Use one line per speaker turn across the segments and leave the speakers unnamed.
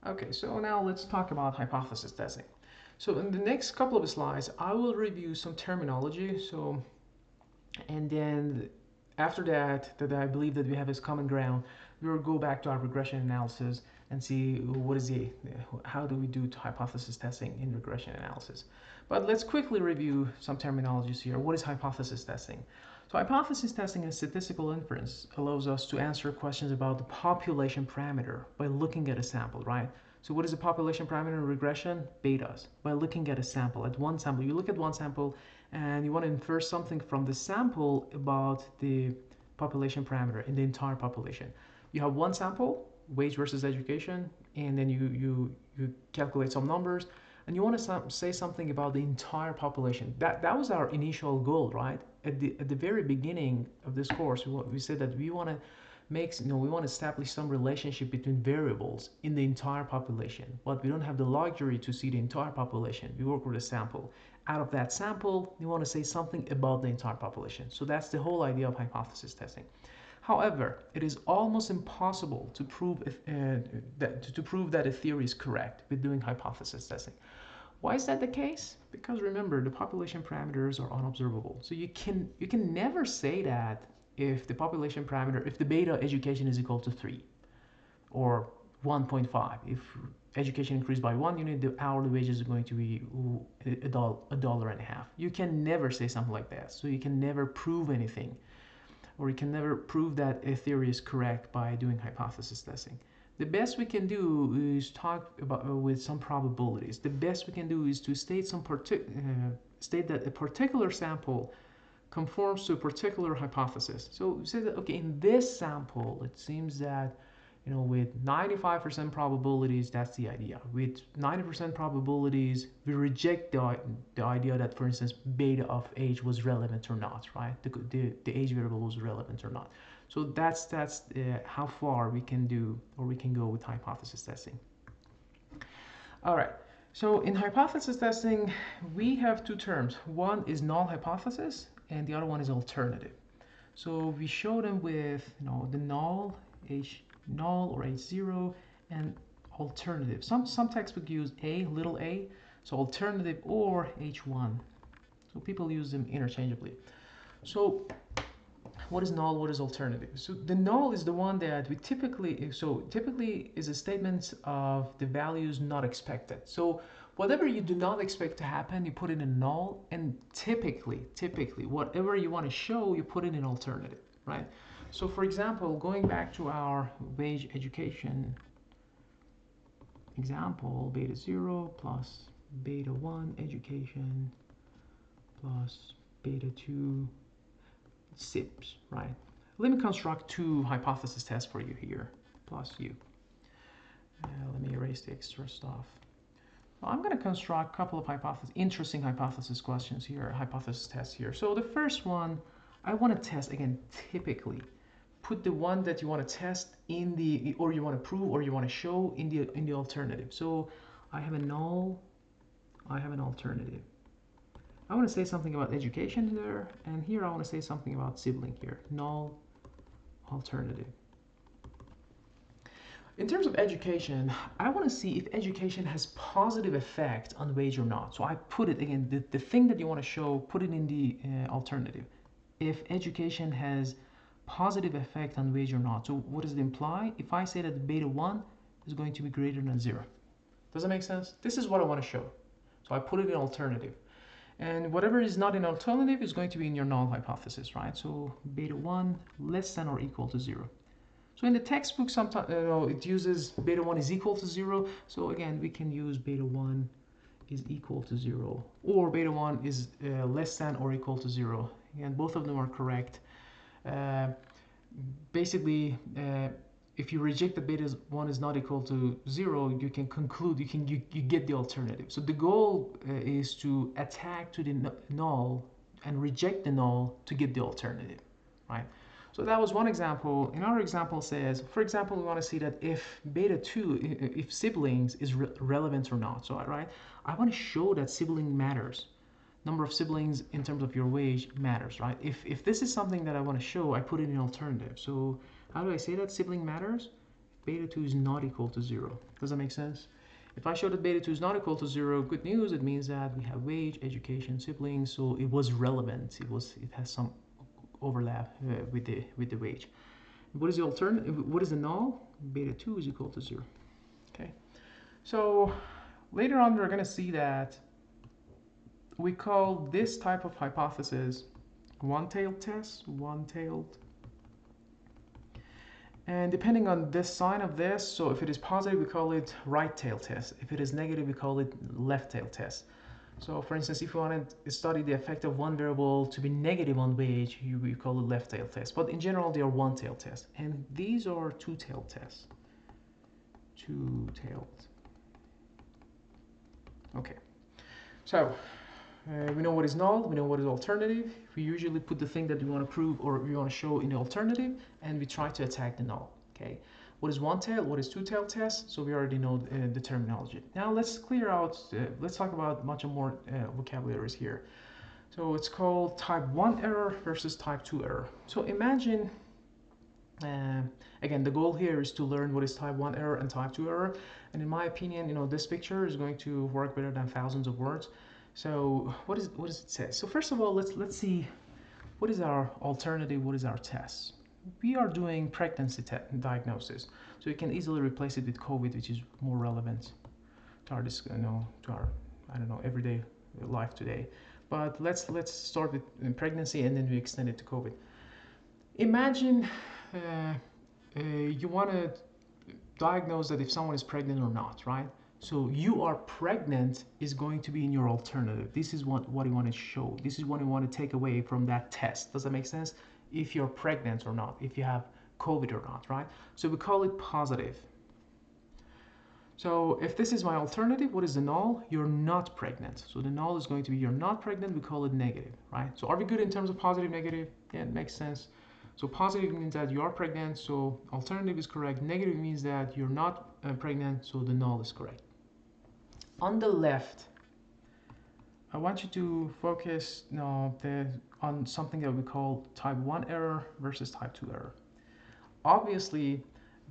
Okay, so now let's talk about hypothesis testing. So in the next couple of slides, I will review some terminology. And then after that I believe that we have as common ground, we will go back to our regression analysis and see how do we do hypothesis testing in regression analysis. But let's quickly review some terminologies here. What is hypothesis testing? So hypothesis testing in statistical inference allows us to answer questions about the population parameter by looking at a sample, right? So what is a population parameter in regression? Betas. By looking at a sample, at one sample. You look at one sample and you want to infer something from the sample about the population parameter in the entire population. You have one sample, wage versus education, and then you calculate some numbers, and you want to say something about the entire population. That was our initial goal, right? At the very beginning of this course, we said that we want to we want to establish some relationship between variables in the entire population, but we don't have the luxury to see the entire population. We work with a sample. Out of that sample, we want to say something about the entire population. So that's the whole idea of hypothesis testing. However, it is almost impossible to prove that a theory is correct with doing hypothesis testing. Why is that the case? Because remember, the population parameters are unobservable. So you can never say that if the population parameter, if the beta education is equal to 3 or 1.5, if education increased by 1 unit, the hourly wages are going to be $1.50. You can never say something like that. So you can never prove anything, or you can never prove that a theory is correct by doing hypothesis testing. The best we can do is talk about with some probabilities. The best we can do is to state state that a particular sample conforms to a particular hypothesis. So say that, okay, in this sample, it seems that, with 95% probabilities, that's the idea. With 90% probabilities, we reject the idea that, for instance, beta of age was relevant or not, right? The age variable was relevant or not. So that's how far we can do, or we can go with hypothesis testing. All right. So in hypothesis testing, we have two terms. One is null hypothesis, and the other one is alternative. So we show them with the null, null or H0, and alternative. Some textbooks use little a, so alternative or H1. So people use them interchangeably. So what is null, what is alternative? So the null is the one that we typically is a statement of the values not expected. So whatever you do not expect to happen, you put it in null, and typically whatever you want to show, you put it in alternative, right? So for example, going back to our wage education example, beta 0 plus beta 1 education plus beta 2 SIPs, right? Let me construct two hypothesis tests for you here, plus u. Let me erase the extra stuff. Well, I'm going to construct a couple of interesting hypothesis questions here, hypothesis tests here. So the first one, I want to test, again, typically, put the one that you want to test in the, or you want to prove, or you want to show in the alternative. So I have a null, I have an alternative. I want to say something about education there, and here I want to say something about sibling here. Null, alternative. In terms of education, I want to see if education has positive effect on wage or not. So I put it, again, the thing that you want to show, put it in the alternative. If education has positive effect on wage or not. So what does it imply? If I say that beta 1 is going to be greater than 0. Does that make sense? This is what I want to show. So I put it in alternative. And whatever is not in alternative is going to be in your null hypothesis, right? So beta 1 less than or equal to 0. So in the textbook, sometimes it uses beta 1 is equal to 0. So again, we can use beta 1 is equal to 0, or beta 1 is less than or equal to 0. Again, both of them are correct. Basically, if you reject that beta 1 is not equal to 0, you can conclude, you get the alternative. So the goal is to attack to the null and reject the null to get the alternative, right? So that was one example. Another example says, for example, we want to see that if beta 2, if siblings is relevant or not. So, right, I want to show that sibling matters. Number of siblings in terms of your wage matters, right? If this is something that I want to show, I put it in alternative. So how do I say that sibling matters? beta 2 is not equal to 0. Does that make sense? If I show that beta 2 is not equal to 0, good news, it means that we have wage, education, siblings, so it was relevant. It has some overlap with the wage. What is the alternative? What is the null? Beta 2 is equal to 0. Okay. So later on we're going to see that we call this type of hypothesis one-tailed test, one-tailed. And depending on this sign of this, so if it is positive, we call it right-tailed test. If it is negative, we call it left-tailed test. So for instance, if you want to study the effect of one variable to be negative on wage, we call it left-tailed test. But in general, they are one-tailed tests. And these are two-tailed tests. Two-tailed. Okay. So we know what is null, we know what is alternative. We usually put the thing that we want to prove or we want to show in the alternative, and we try to attack the null. Okay. What is one-tailed? What is two-tailed test? So we already know the terminology. Now let's clear out. Let's talk about much more vocabularies here. So it's called type 1 error versus type 2 error. So imagine. Again, the goal here is to learn what is type 1 error and type 2 error. And in my opinion, this picture is going to work better than thousands of words. So what does it say? So first of all, let's see what is our alternative, what is our test. We are doing pregnancy diagnosis, so you can easily replace it with COVID, which is more relevant to our I don't know, everyday life today. But let's start with pregnancy and then we extend it to COVID. Imagine you want to diagnose that if someone is pregnant or not, right? So you are pregnant is going to be in your alternative. This is what you want to show. This is what you want to take away from that test. Does that make sense? If you're pregnant or not, if you have COVID or not, right? So we call it positive. So if this is my alternative, what is the null? You're not pregnant. So the null is going to be you're not pregnant. We call it negative, right? So are we good in terms of positive, negative? Yeah, it makes sense. So positive means that you are pregnant, so alternative is correct. Negative means that you're not pregnant, so the null is correct. On the left, I want you to focus on something that we call type 1 error versus type 2 error. Obviously,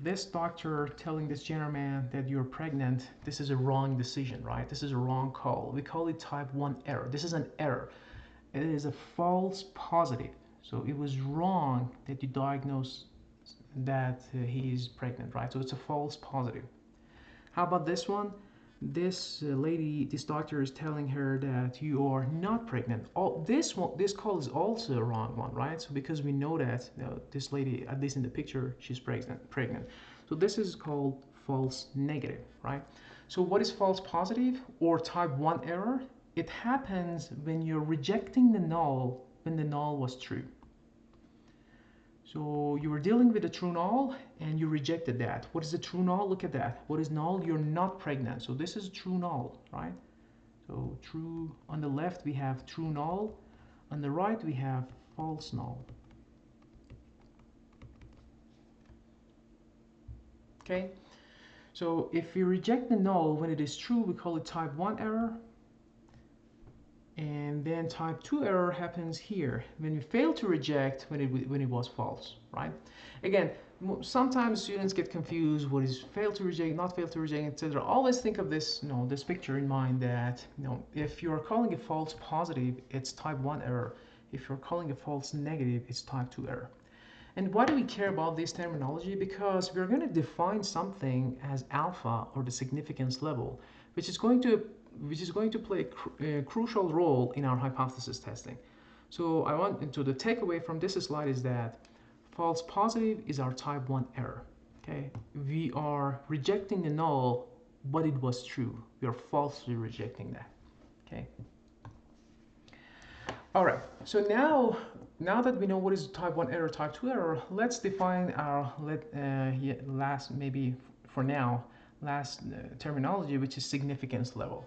this doctor telling this gentleman that you're pregnant, this is a wrong decision, right? This is a wrong call. We call it type 1 error. This is an error. It is a false positive. So it was wrong that you diagnosed that he is pregnant, right? So it's a false positive. How about this one? This lady, this doctor is telling her that you are not pregnant. This call is also a wrong one, right? So because we know that this lady, at least in the picture, she's pregnant. So this is called false negative, right? So what is false positive or type 1 error? It happens when you're rejecting the null when the null was true. So you were dealing with a true null and you rejected that. What is the true null? Look at that. What is null? You're not pregnant. So this is true null, right? So true, on the left we have true null. On the right we have false null. Okay? So if we reject the null when it is true, we call it type 1 error. And then type 2 error happens here when we fail to reject when it was false, right? Again, sometimes students get confused what is fail to reject, not fail to reject, etc. Always think of this, this picture in mind that, if you're calling a false positive, it's type 1 error. If you're calling a false negative, it's type 2 error. And why do we care about this terminology? Because we're going to define something as alpha, or the significance level, which is going to play a crucial role in our hypothesis testing. So the takeaway from this slide is that false positive is our type 1 error. Okay, we are rejecting the null, but it was true. We are falsely rejecting that. Okay. All right. So now that we know what is type 1 error, type 2 error, let's define our last terminology, which is significance level.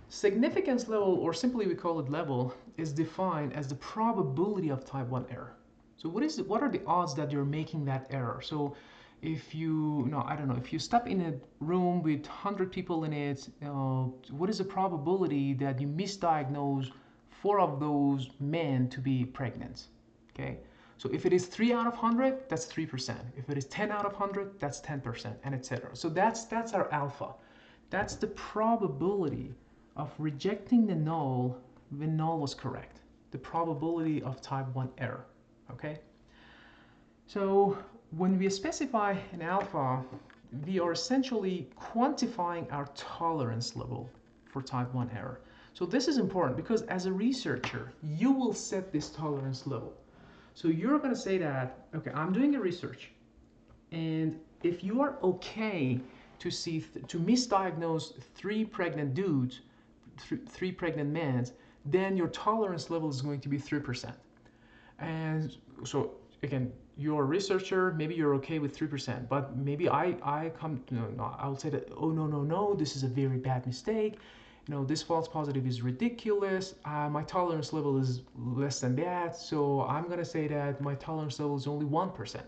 Significance level, or simply we call it level, is defined as the probability of type 1 error. So what are the odds that you're making that error? So if if you step in a room with 100 people in it, what is the probability that you misdiagnose 4 of those men to be pregnant? Okay, So if it is 3 out of 100, that's 3%. If it is 10 out of 100, that's 10%, and etc. So that's our alpha. That's the probability of rejecting the null when null was correct. The probability of type 1 error, okay? So when we specify an alpha, we are essentially quantifying our tolerance level for type 1 error. So this is important because as a researcher, you will set this tolerance level. So you're going to say that, okay, I'm doing a research, and if you are okay to misdiagnose 3 pregnant dudes, 3 pregnant men, then your tolerance level is going to be 3%. And so again, you're a researcher, maybe you're okay with 3%, but maybe I come, no, I'll say that, oh no, this is a very bad mistake. This false positive is ridiculous. My tolerance level is less than that, so I'm gonna say that my tolerance level is only 1%.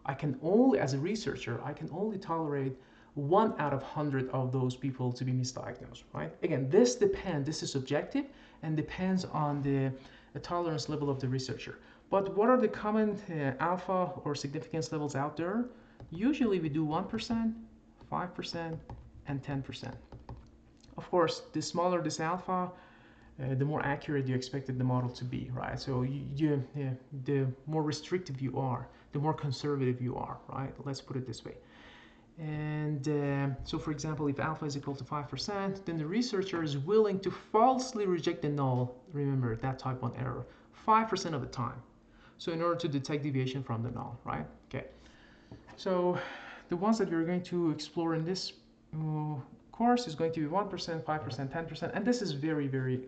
I can only, as a researcher, I can only tolerate 1 out of 100 of those people to be misdiagnosed, right? Again, this is subjective and depends on the tolerance level of the researcher. But what are the common alpha or significance levels out there? Usually we do 1%, 5%, and 10%. Of course, the smaller this alpha, the more accurate you expected the model to be, right? So the more restrictive you are, the more conservative you are, right? Let's put it this way. And so for example, if alpha is equal to 5%, then the researcher is willing to falsely reject the null, remember that type 1 error, 5% of the time. So in order to detect deviation from the null, right? Okay. So the ones that we're going to explore in this course is going to be 1%, 5%, 10%, and this is very, very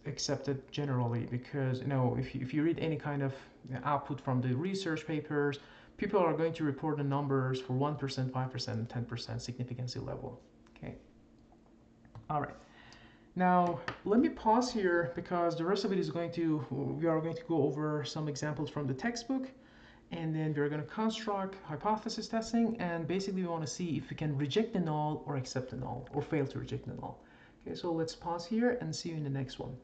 accepted generally because if you read any kind of output from the research papers, people are going to report the numbers for 1%, 5%, and 10% significance level. Okay. All right. Now let me pause here because the rest of it is we are going to go over some examples from the textbook. And then we're going to construct hypothesis testing, and basically we want to see if we can reject the null or accept the null or fail to reject the null. Okay, so let's pause here and see you in the next one.